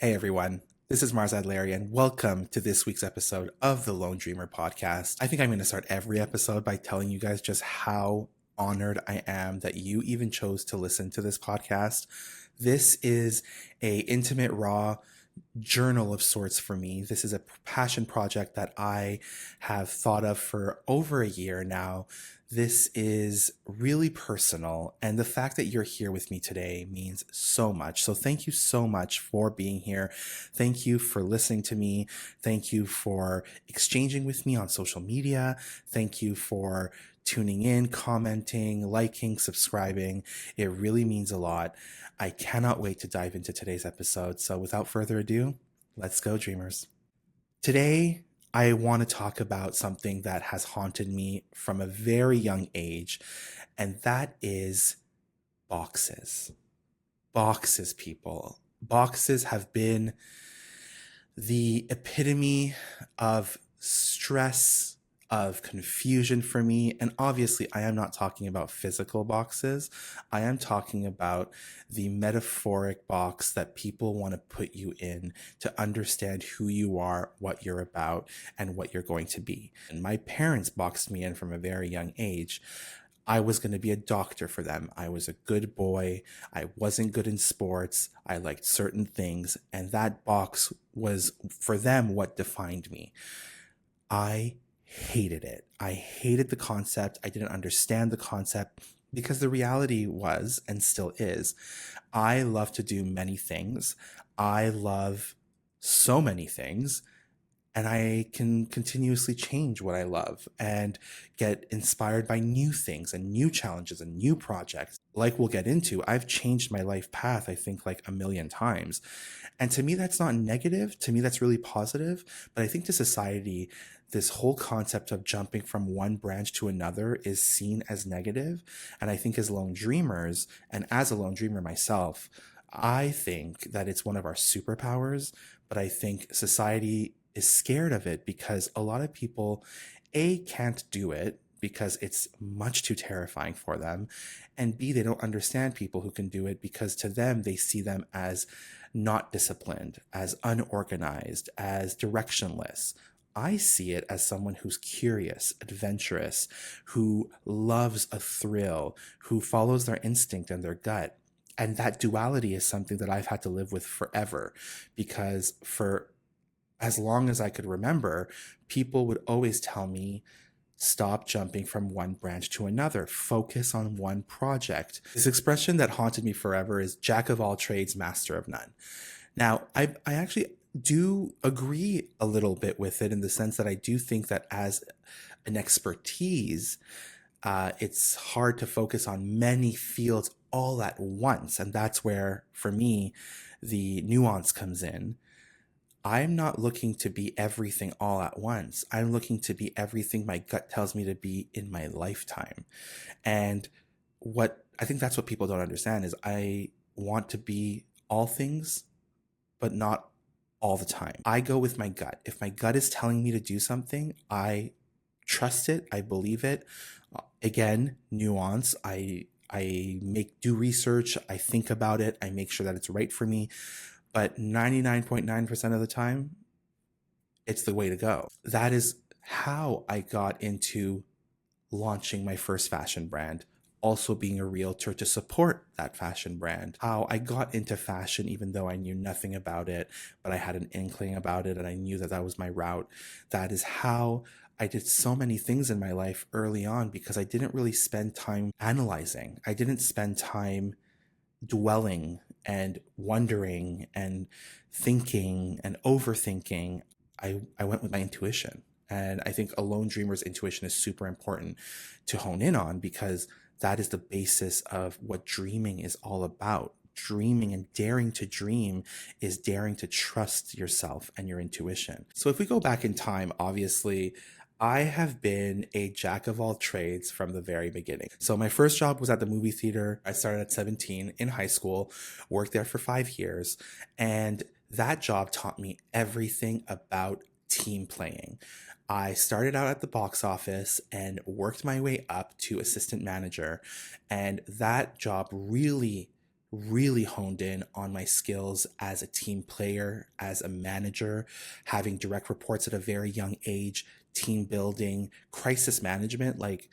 Hey everyone, this is Mars Adlary, and welcome to this week's episode of the Lone Dreamer podcast. I think I'm going to start every episode by telling you guys just how honored I am that you even chose to listen to this podcast. This is a intimate, raw journal of sorts for me. This is a passion project that I have thought of for over a year now. This is really personal, and the fact that you're here with me today means so much. So, thank you so much for being here. Thank you for listening to me. Thank you for exchanging with me on social media. Thank you for tuning in, commenting, liking, subscribing. It really means a lot. I cannot wait to dive into today's episode. So, without further ado, let's go, dreamers. Today, I want to talk about something that has haunted me from a very young age, and that is boxes. Boxes, people. Boxes have been the epitome of stress, of confusion for me. And obviously, I am not talking about physical boxes. I am talking about the metaphoric box that people want to put you in to understand who you are, what you're about, and what you're going to be. And my parents boxed me in from a very young age. I was going to be a doctor for them. I was a good boy. I wasn't good in sports. I liked certain things. And that box was, for them, what defined me. I hated it. I hated the concept. I didn't understand the concept because the reality was, and still is, I love to do many things. I love so many things, and I can continuously change what I love and get inspired by new things and new challenges and new projects. Like we'll get into, I've changed my life path, I think, like a million times. And to me, that's not negative. To me, that's really positive. But I think to society, this whole concept of jumping from one branch to another is seen as negative. And I think as lone dreamers, and as a lone dreamer myself, I think that it's one of our superpowers, but I think society is scared of it because a lot of people, A, can't do it because it's much too terrifying for them. And B, they don't understand people who can do it because to them, they see them as not disciplined, as unorganized, as directionless. I see it as someone who's curious, adventurous, who loves a thrill, who follows their instinct and their gut. And that duality is something that I've had to live with forever because for as long as I could remember, people would always tell me, stop jumping from one branch to another, focus on one project. This expression that haunted me forever is jack of all trades, master of none. Now, I actually do agree a little bit with it in the sense that I do think that as an expertise, it's hard to focus on many fields all at once. And that's where, for me, the nuance comes in. I'm not looking to be everything all at once. I'm looking to be everything my gut tells me to be in my lifetime. And what I think that's what people don't understand is I want to be all things, but not all the time. I go with my gut. If my gut is telling me to do something, I trust it, I believe it. Again, nuance. I make do research, I think about it, I make sure that it's right for me. But 99.9% of the time, it's the way to go. That is how I got into launching my first fashion brand, also being a realtor to support that fashion brand. How I got into fashion, even though I knew nothing about it, but I had an inkling about it and I knew that that was my route. That is how I did so many things in my life early on because I didn't really spend time analyzing. I didn't spend time dwelling and wondering and thinking and overthinking. I went with my intuition. And I think a lone dreamer's intuition is super important to hone in on because that is the basis of what dreaming is all about. Dreaming and daring to dream is daring to trust yourself and your intuition. So if we go back in time, obviously, I have been a jack of all trades from the very beginning. So my first job was at the movie theater. I started at 17 in high school, worked there for 5 years, and that job taught me everything about team playing. I started out at the box office and worked my way up to assistant manager, and that job really really honed in on my skills as a team player, as a manager, having direct reports at a very young age, team building, crisis management. Like,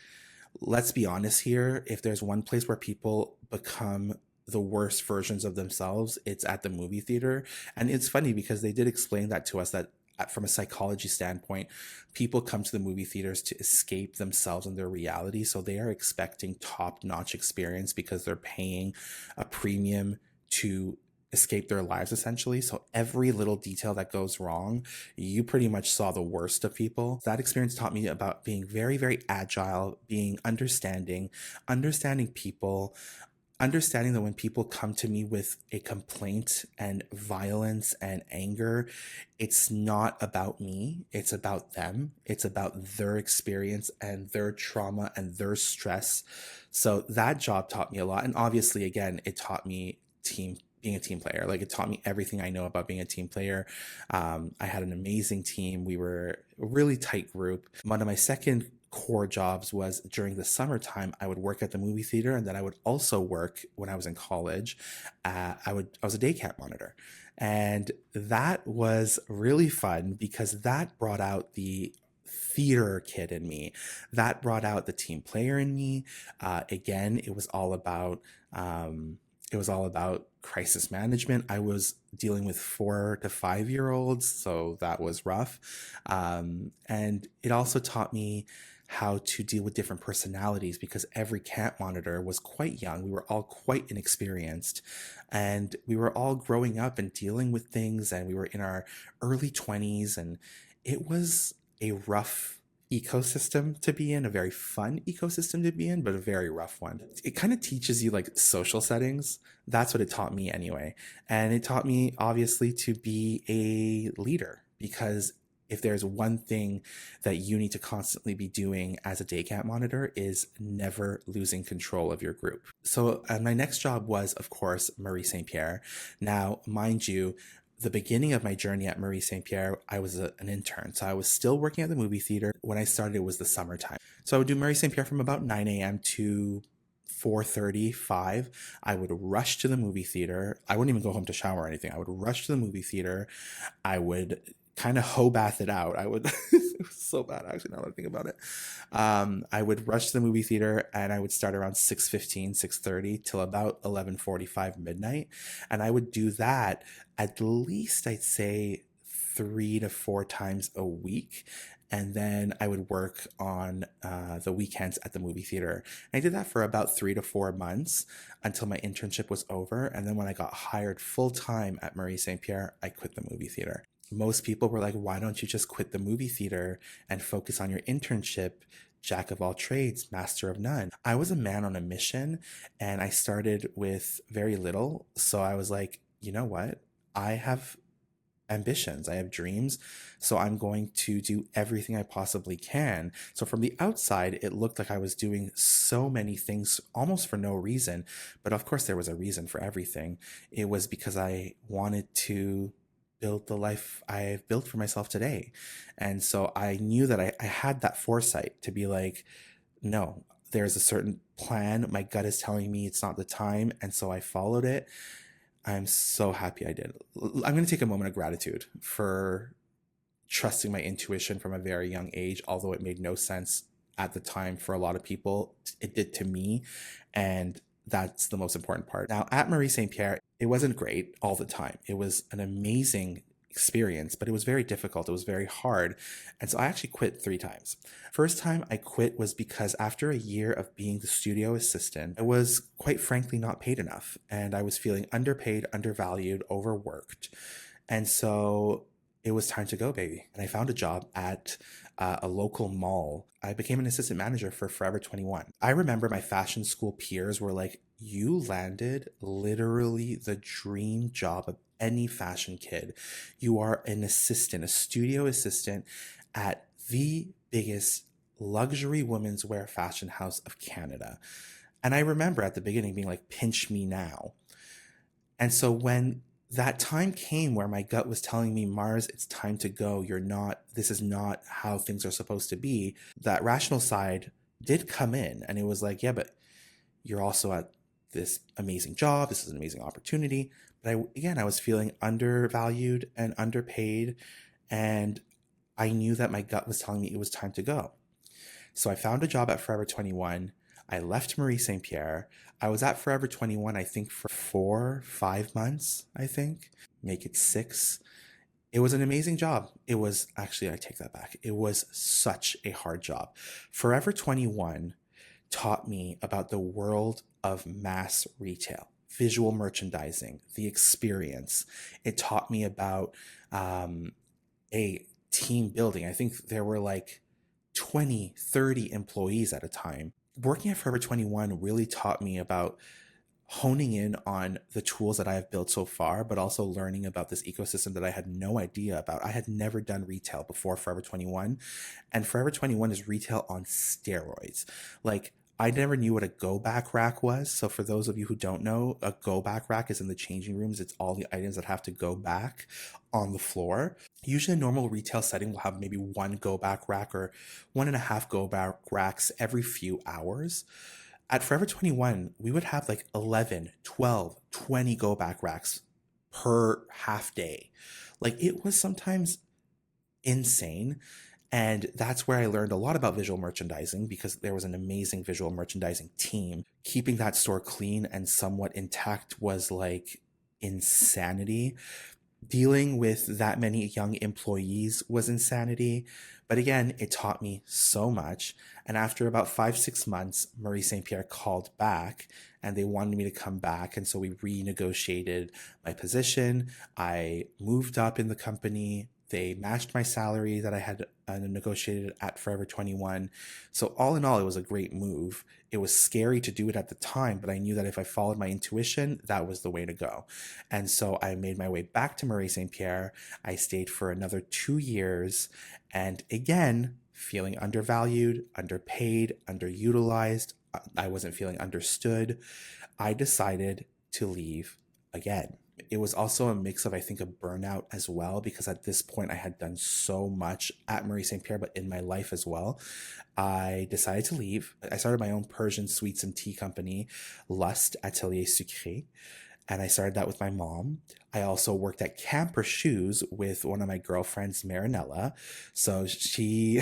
let's be honest here. If there's one place where people become the worst versions of themselves, it's at the movie theater. And it's funny because they did explain that to us, that from a psychology standpoint, people come to the movie theaters to escape themselves and their reality. So they are expecting top notch experience because they're paying a premium to escape their lives essentially. So every little detail that goes wrong, you pretty much saw the worst of people. That experience taught me about being very, very agile, being understanding people, understanding that when people come to me with a complaint and violence and anger, it's not about me, it's about them, it's about their experience and their trauma and their stress. So that job taught me a lot. And obviously, again, it taught me being a team player. Like, it taught me everything I know about being a team player. I had an amazing team. We were a really tight group. One of my second core jobs was during the summertime, I would work at the movie theater, and then I would also work when I was in college. I was a day camp monitor, and that was really fun because that brought out the theater kid in me. That brought out the team player in me. Again, it was all about crisis management. I was dealing with 4 to 5 year olds, so that was rough. And it also taught me how to deal with different personalities because every camp monitor was quite young. We were all quite inexperienced, and we were all growing up and dealing with things, and we were in our early 20s, and it was a rough ecosystem to be in, a very fun ecosystem to be in, but a very rough one. It kind of teaches you like social settings. That's what it taught me anyway. And it taught me obviously to be a leader, because if there's one thing that you need to constantly be doing as a day camp monitor, is never losing control of your group. So my next job was, of course, Marie St. Pierre. Now, mind you, the beginning of my journey at Marie St. Pierre, I was an intern. So I was still working at the movie theater. When I started, it was the summertime. So I would do Marie St. Pierre from about 9 a.m. to 4:35. I would rush to the movie theater. I wouldn't even go home to shower or anything. I would rush to the movie theater. I would kind of hoe bath it out. I would, it was so bad actually now that I think about it. I would rush to the movie theater, and I would start around 6:15, 6:30 till about 11:45 midnight. And I would do that at least, I'd say, 3 to 4 times a week. And then I would work on the weekends at the movie theater. And I did that for about 3 to 4 months until my internship was over. And then when I got hired full time at Marie St. Pierre, I quit the movie theater. Most people were like, why don't you just quit the movie theater and focus on your internship? Jack of all trades, master of none. I was a man on a mission, and I started with very little. So I was like, you know what? I have ambitions, I have dreams, so I'm going to do everything I possibly can. So from the outside, it looked like I was doing so many things almost for no reason. But of course, there was a reason for everything. It was because I wanted to build the life I've built for myself today. And so I knew that I had that foresight to be like, no, there's a certain plan. My gut is telling me it's not the time. And so I followed it. I'm so happy I did. I'm going to take a moment of gratitude for trusting my intuition from a very young age, although it made no sense at the time for a lot of people. It did to me. And that's the most important part. Now, at Marie St. Pierre, it wasn't great all the time. It was an amazing experience, but it was very difficult. It was very hard. And so I actually quit 3 times. First time I quit was because after a year of being the studio assistant, I was quite frankly not paid enough. And I was feeling underpaid, undervalued, overworked. And so it was time to go, baby. And I found a job at a local mall. I became an assistant manager for Forever 21. I remember my fashion school peers were like, you landed literally the dream job of any fashion kid. You are an assistant, a studio assistant at the biggest luxury women's wear fashion house of Canada. And I remember at the beginning being like, pinch me now. And so when that time came where my gut was telling me, Mars, it's time to go. This is not how things are supposed to be. That rational side did come in, and it was like, yeah, but you're also at this amazing job. This is an amazing opportunity. But I was feeling undervalued and underpaid. And I knew that my gut was telling me it was time to go. So I found a job at Forever 21. I left Marie St. Pierre. I was at Forever 21, I think, for 4, 5 months, I think, make it 6. It was an amazing job. It was actually, I take that back. It was such a hard job. Forever 21 taught me about the world of mass retail, visual merchandising, the experience. It taught me about a team building. I think there were like 20, 30 employees at a time. Working at Forever 21 really taught me about honing in on the tools that I have built so far, but also learning about this ecosystem that I had no idea about. I had never done retail before Forever 21, and Forever 21 is retail on steroids. Like, I never knew what a go back rack was. So, for those of you who don't know, a go back rack is in the changing rooms. It's all the items that have to go back on the floor. Usually, a normal retail setting will have maybe one go back rack or 1.5 go back racks every few hours. At Forever 21, we would have like 11, 12, 20 go back racks per half day. Like, it was sometimes insane. And that's where I learned a lot about visual merchandising, because there was an amazing visual merchandising team. Keeping that store clean and somewhat intact was like insanity. Dealing with that many young employees was insanity. But again, it taught me so much. And after about 5, 6 months, Marie St. Pierre called back and they wanted me to come back. And so we renegotiated my position. I moved up in the company. They matched my salary that I had negotiated at Forever 21. So all in all, it was a great move. It was scary to do it at the time, but I knew that if I followed my intuition, that was the way to go. And so I made my way back to Marie St. Pierre. I stayed for another 2 years. And again, feeling undervalued, underpaid, underutilized. I wasn't feeling understood. I decided to leave again. It was also a mix of, I think, a burnout as well, because at this point I had done so much at Marie St. Pierre, but in my life as well. I decided to leave. I started my own Persian sweets and tea company, Lust Atelier Sucré, and I started that with my mom. I also worked at Camper Shoes with one of my girlfriends, Marinella. So she,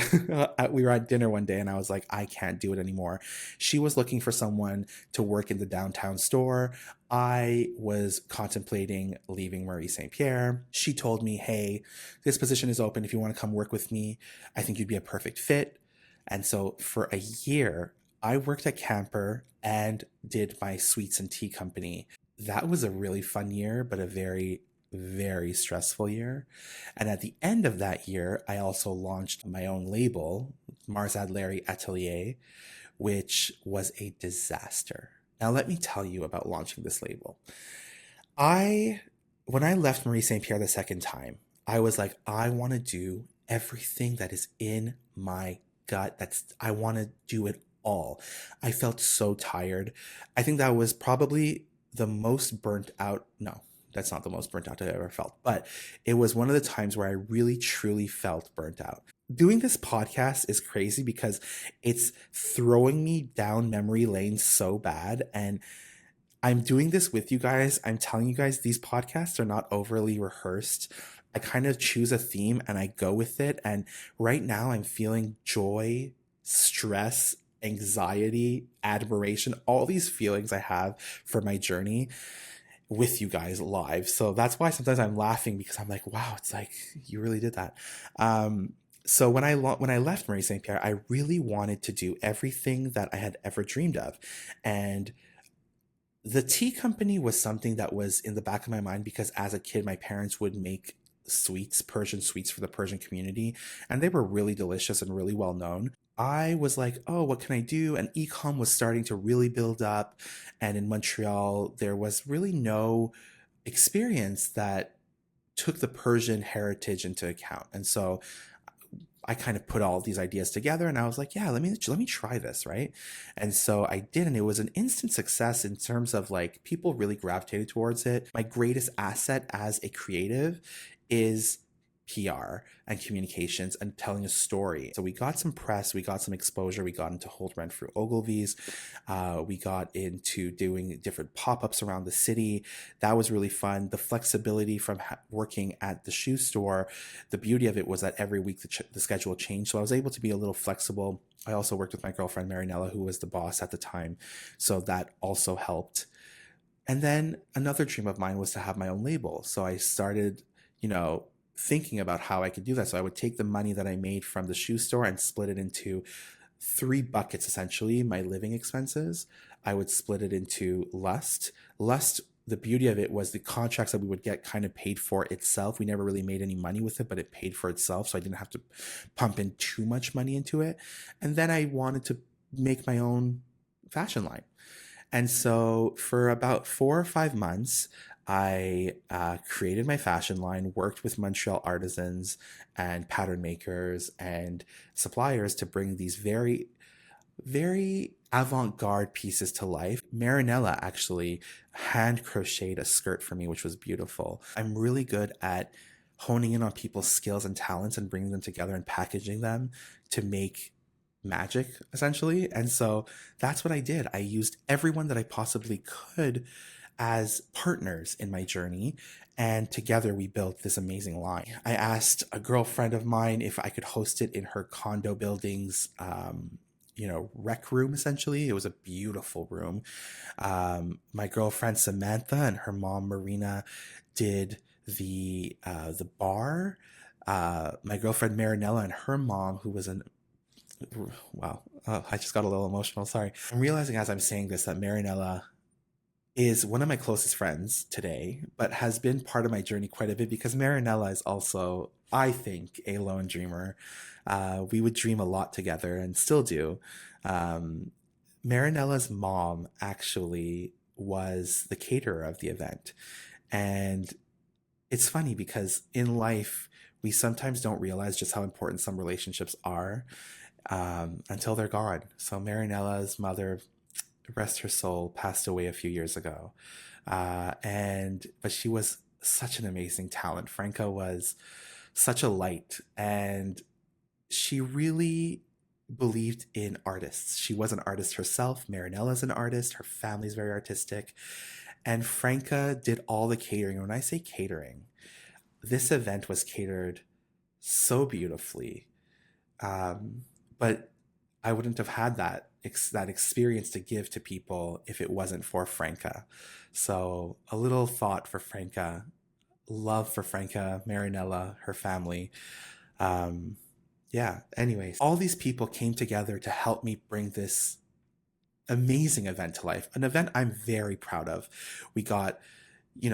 we were at dinner one day and I was like, I can't do it anymore. She was looking for someone to work in the downtown store. I was contemplating leaving Marie St. Pierre. She told me, hey, this position is open. If you want to come work with me, I think you'd be a perfect fit. And so for a year, I worked at Camper and did my sweets and tea company. That was a really fun year, but a very, very stressful year. And at the end of that year, I also launched my own label, Marzad Larry Atelier, which was a disaster. Now, let me tell you about launching this label. When I left Marie St. Pierre the second time, I was like, I want to do everything that is in my gut. I want to do it all. I felt so tired. I think that was probably the most burnt out. No, that's not the most burnt out I've ever felt, but it was one of the times where I really truly felt burnt out. Doing this podcast is crazy because it's throwing me down memory lane so bad. And I'm doing this with you guys. I'm telling you guys, these podcasts are not overly rehearsed. I kind of choose a theme and I go with it. And right now I'm feeling joy, stress, anxiety, admiration, all these feelings I have for my journey with you guys live. So that's why sometimes I'm laughing, because I'm like, wow, it's like you really did that. So when I left Marie St. Pierre, I really wanted to do everything that I had ever dreamed of. And the tea company was something that was in the back of my mind, because as a kid, my parents would make sweets, Persian sweets for the Persian community, and they were really delicious and really well known. I was like, oh, what can I do? And ecom was starting to really build up. And in Montreal, there was really no experience that took the Persian heritage into account. And so I kind of put all these ideas together and I was like, yeah, let me try this, right? And so I did, and it was an instant success in terms of like people really gravitated towards it. My greatest asset as a creative is PR and communications and telling a story. So we got some press, we got some exposure, we got into Hold Rent for Ogilvy's, we got into doing different pop-ups around the city. That was really fun. The flexibility from working at the shoe store, the beauty of it was that every week the schedule changed. So I was able to be a little flexible. I also worked with my girlfriend Marinella, who was the boss at the time. So that also helped. And then another dream of mine was to have my own label. So I started, thinking about how I could do that. So I would take the money that I made from the shoe store and split it into three buckets, essentially my living expenses. I would split it into Lust. Lust, the beauty of it was the contracts that we would get kind of paid for itself. We never really made any money with it, but it paid for itself. So I didn't have to pump in too much money into it. And then I wanted to make my own fashion line. And so for about 4 or 5 months, I created my fashion line, worked with Montreal artisans and pattern makers and suppliers to bring these very, very avant garde pieces to life. Marinella actually hand crocheted a skirt for me, which was beautiful. I'm really good at honing in on people's skills and talents and bringing them together and packaging them to make magic, essentially. And so that's what I did. I used everyone that I possibly could as partners in my journey. And together we built this amazing line. I asked a girlfriend of mine if I could host it in her condo building's, rec room, essentially. It was a beautiful room. My girlfriend Samantha and her mom Marina did the bar. My girlfriend Marinella and her mom, who was an wow, I just got a little emotional. Sorry. I'm realizing as I'm saying this that Marinella is one of my closest friends today, but has been part of my journey quite a bit because Marinella is also, I think, a lone dreamer. We would dream a lot together and still do. Um, Marinella's mom actually was the caterer of the event. And it's funny because in life, we sometimes don't realize just how important some relationships are until they're gone. So Marinella's mother, rest her soul, passed away a few years ago, but she was such an amazing talent. Franca was such a light, and she really believed in artists. She was an artist herself. Marinella's an artist. Her family's very artistic, and Franca did all the catering. When I say catering, this event was catered so beautifully. But I wouldn't have had that experience to give to people if it wasn't for Franca. So a little thought for Franca, love for Franca, Marinella, her family. Yeah. Anyways, all these people came together to help me bring this amazing event to life. An event I'm very proud of. We got,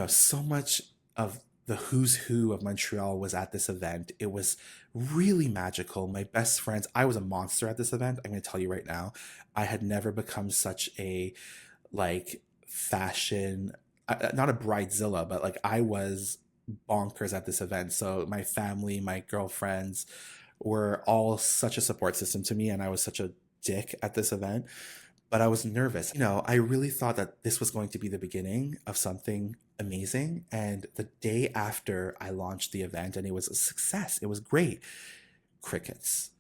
so much of the who's who of Montreal was at this event. It was really magical. My best friends, I was a monster at this event. I'm going to tell you right now, I had never become such a fashion, not a bridezilla, but I was bonkers at this event. So my family, my girlfriends were all such a support system to me, and I was such a dick at this event, but I was nervous. I really thought that this was going to be the beginning of something amazing. And the day after I launched the event, and it was a success, it was great, crickets.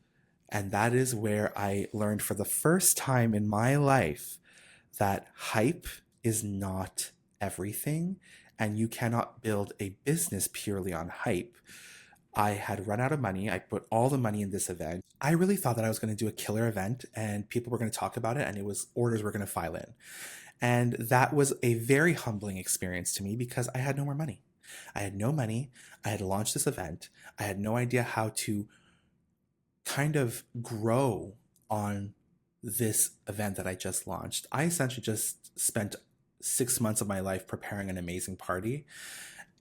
And that is where I learned for the first time in my life that hype is not everything, and you cannot build a business purely on hype. I had run out of money. I put all the money in this event. I really thought that I was going to do a killer event and people were going to talk about it and orders were going to file in. And that was a very humbling experience to me because I had no more money. I had no money. I had launched this event. I had no idea how to kind of grow on this event that I just launched. I essentially just spent 6 months of my life preparing an amazing party.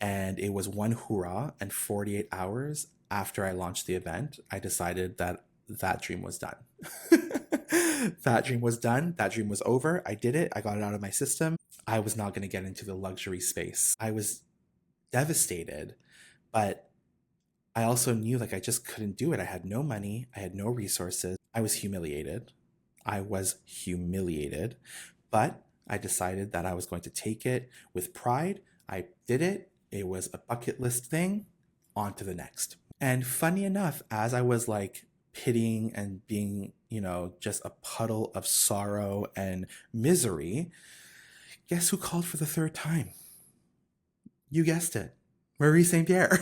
And it was one hurrah, and 48 hours after I launched the event, I decided that that dream was done. That dream was done. That dream was over. I did it. I got it out of my system. I was not going to get into the luxury space. I was devastated, but I also knew I just couldn't do it. I had no money. I had no resources. I was humiliated. I was humiliated, but I decided that I was going to take it with pride. I did it. It was a bucket list thing. On to the next. And funny enough, as I was like pitying and being, just a puddle of sorrow and misery, guess who called for the third time? You guessed it, Marie St. Pierre.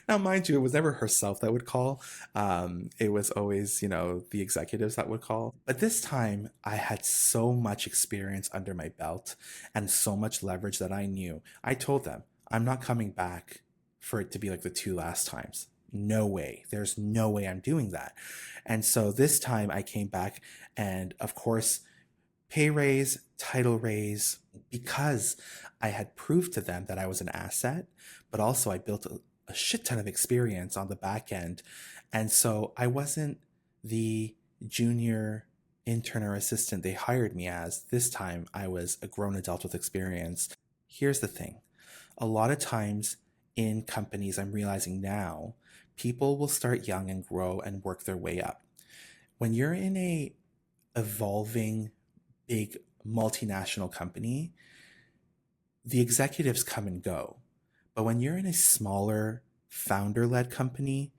Now, mind you, it was never herself that would call. It was always, the executives that would call. But this time, I had so much experience under my belt and so much leverage that I knew. I told them, I'm not coming back for it to be like the two last times. No way. There's no way I'm doing that. And so this time I came back, and of course, pay raise, title raise, because I had proved to them that I was an asset, but also I built a shit ton of experience on the back end. And so I wasn't the junior intern or assistant they hired me as. This time I was a grown adult with experience. Here's the thing, a lot of times in companies, I'm realizing now, people will start young and grow and work their way up. When you're in a evolving big multinational company, the executives come and go. But when you're in a smaller founder led company,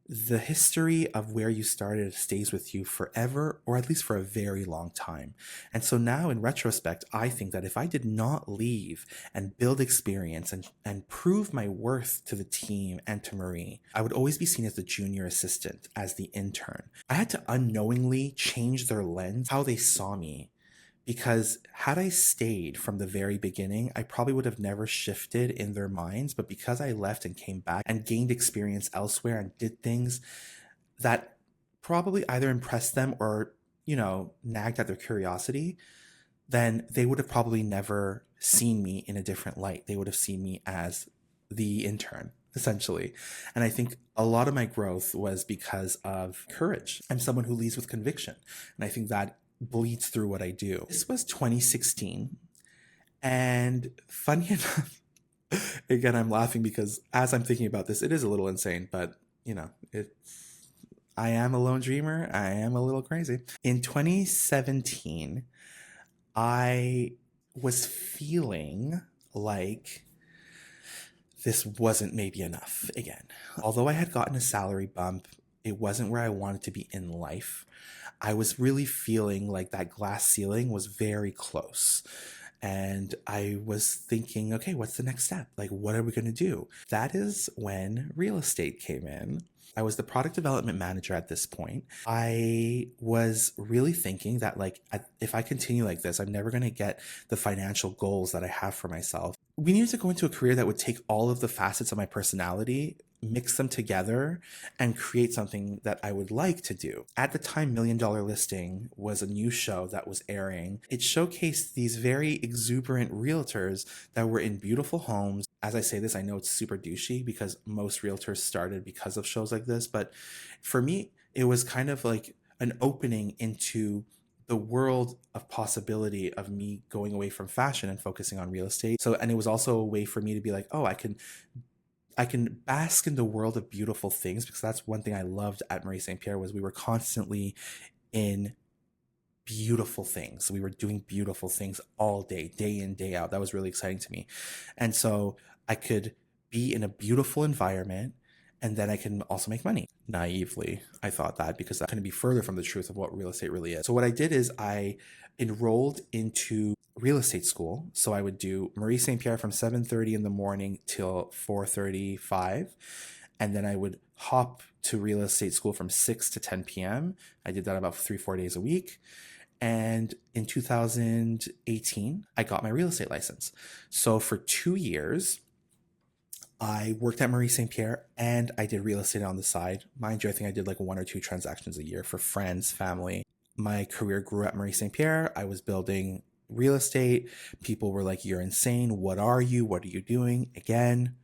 the history of where you started stays with you forever, or at least for a very long time. And so now, in retrospect, I think that if I did not leave and build experience and prove my worth to the team and to Marie, I would always be seen as the junior assistant, as the intern. I had to unknowingly change their lens, how they saw me, because had I stayed from the very beginning, I probably would have never shifted in their minds. But because I left and came back and gained experience elsewhere and did things that probably either impressed them or, nagged at their curiosity, then they would have probably never seen me in a different light. They would have seen me as the intern, essentially. And I think a lot of my growth was because of courage. I'm someone who leads with conviction. And I think that bleeds through what I do. This was 2016. And funny enough, again, I'm laughing because as I'm thinking about this, it is a little insane, but I am a lone dreamer. I am a little crazy. In 2017, I was feeling like this wasn't maybe enough again. Although I had gotten a salary bump, it wasn't where I wanted to be in life. I was really feeling like that glass ceiling was very close. And I was thinking, okay, what's the next step? Like, what are we going to do? That is when real estate came in. I was the product development manager at this point. I was really thinking that, like, if I continue like this, I'm never going to get the financial goals that I have for myself. We needed to go into a career that would take all of the facets of my personality, mix them together, and create something that I would like to do. At the time, Million Dollar Listing was a new show that was airing. It showcased these very exuberant realtors that were in beautiful homes. As I say this, I know it's super douchey because most realtors started because of shows like this, but for me, it was kind of like an opening into the world of possibility of me going away from fashion and focusing on real estate. So, and it was also a way for me to be like, oh, I can bask in the world of beautiful things, because that's one thing I loved at Marie St. Pierre was we were constantly in beautiful things. We were doing beautiful things all day, day in, day out. That was really exciting to me. And so I could be in a beautiful environment, and then I can also make money. Naively, I thought that, because that couldn't be further from the truth of what real estate really is. So what I did is I enrolled into real estate school. So I would do Marie St. Pierre from 7:30 in the morning till 4:35. And then I would hop to real estate school from 6 to 10 p.m. I did that about 3-4 days a week. And in 2018, I got my real estate license. So for 2 years, I worked at Marie St. Pierre and I did real estate on the side. Mind you, I think I did like 1 or 2 transactions a year for friends, family. My career grew at Marie St. Pierre. I was building real estate. People were like, you're insane. What are you? What are you doing? Again,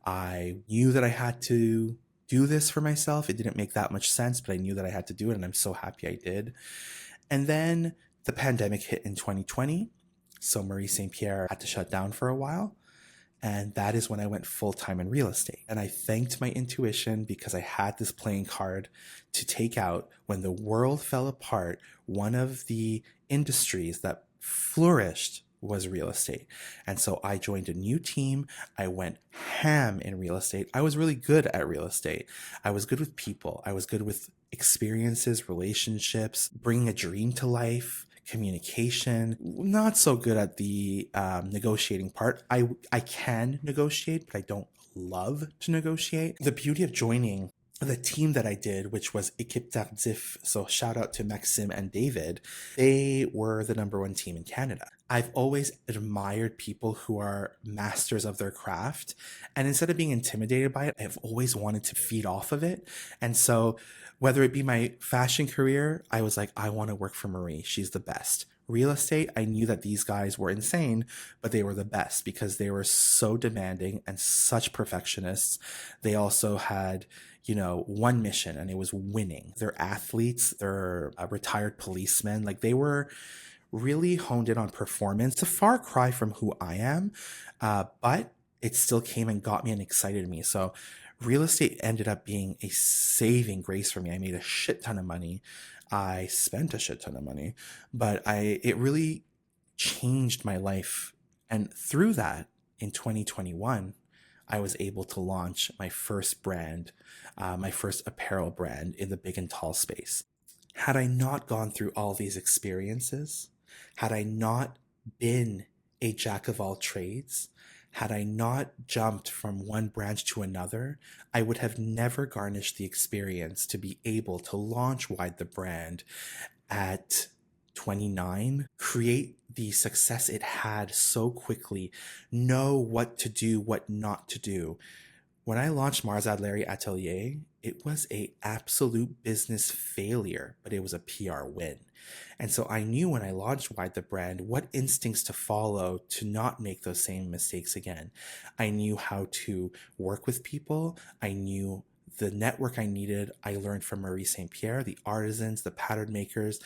I knew that I had to do this for myself. It didn't make that much sense, but I knew that I had to do it, and I'm so happy I did. And then the pandemic hit in 2020. So Marie St. Pierre had to shut down for a while. And that is when I went full time in real estate. And I thanked my intuition, because I had this playing card to take out when the world fell apart. One of the industries that flourished was real estate. And so I joined a new team. I went ham in real estate. I was really good at real estate. I was good with people. I was good with experiences, relationships, bringing a dream to life, communication. Not so good at the negotiating part. I can negotiate, but I don't love to negotiate. The beauty of joining the team that I did, which was Équipe Tardif, so shout out to Maxime and David, they were the number one team in Canada. I've always admired people who are masters of their craft. And instead of being intimidated by it, I've always wanted to feed off of it. And so, whether it be my fashion career, I was like, I want to work for Marie. She's the best. Real estate, I knew that these guys were insane, but they were the best because they were so demanding and such perfectionists. They also had, one mission, and it was winning. They're athletes, they're retired policemen. Like, they were really honed in on performance. It's a far cry from who I am, but it still came and got me and excited me. So real estate ended up being a saving grace for me. I made a shit ton of money. I spent a shit ton of money, but it really changed my life. And through that, in 2021, I was able to launch my first brand, my first apparel brand in the big and tall space. Had I not gone through all these experiences, had I not been a jack of all trades, had I not jumped from one branch to another, I would have never garnished the experience to be able to launch Wide the Brand at 29, create the success it had so quickly, know what to do, what not to do. When I launched Marzad Larry Atelier, it was a absolute business failure, but it was a PR win. And so I knew when I launched Wide the Brand what instincts to follow to not make those same mistakes again. I knew how to work with people. I knew the network I needed. I learned from Marie St. Pierre, the artisans, the pattern makers.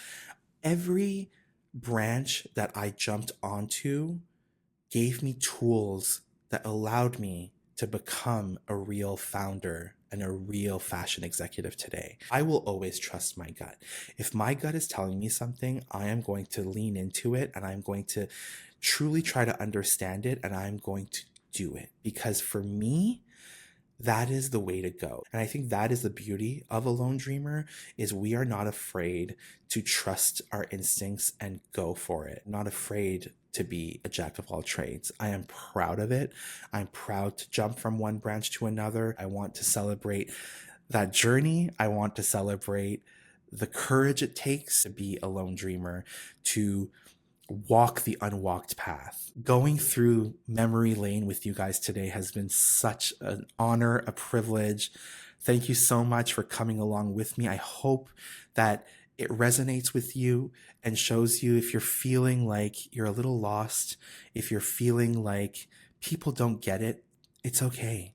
Every branch that I jumped onto gave me tools that allowed me to become a real founder and a real fashion executive today. I will always trust my gut. If my gut is telling me something, I am going to lean into it, and I'm going to truly try to understand it, and I'm going to do it. Because for me, that is the way to go. And I think that is the beauty of a lone dreamer, is we are not afraid to trust our instincts and go for it. Not afraid to be a jack of all trades. I am proud of it. I'm proud to jump from one branch to another. I want to celebrate that journey. I want to celebrate the courage it takes to be a lone dreamer, to walk the unwalked path. Going through memory lane with you guys today has been such an honor, a privilege. Thank you so much for coming along with me. I hope that it resonates with you and shows you, if you're feeling like you're a little lost, if you're feeling like people don't get it, it's okay.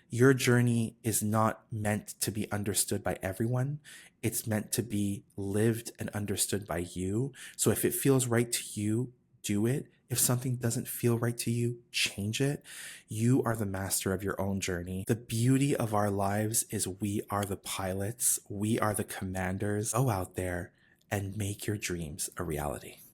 Your journey is not meant to be understood by everyone. It's meant to be lived and understood by you. So if it feels right to you, do it. If something doesn't feel right to you, change it. You are the master of your own journey. The beauty of our lives is we are the pilots. We are the commanders. Go out there and make your dreams a reality.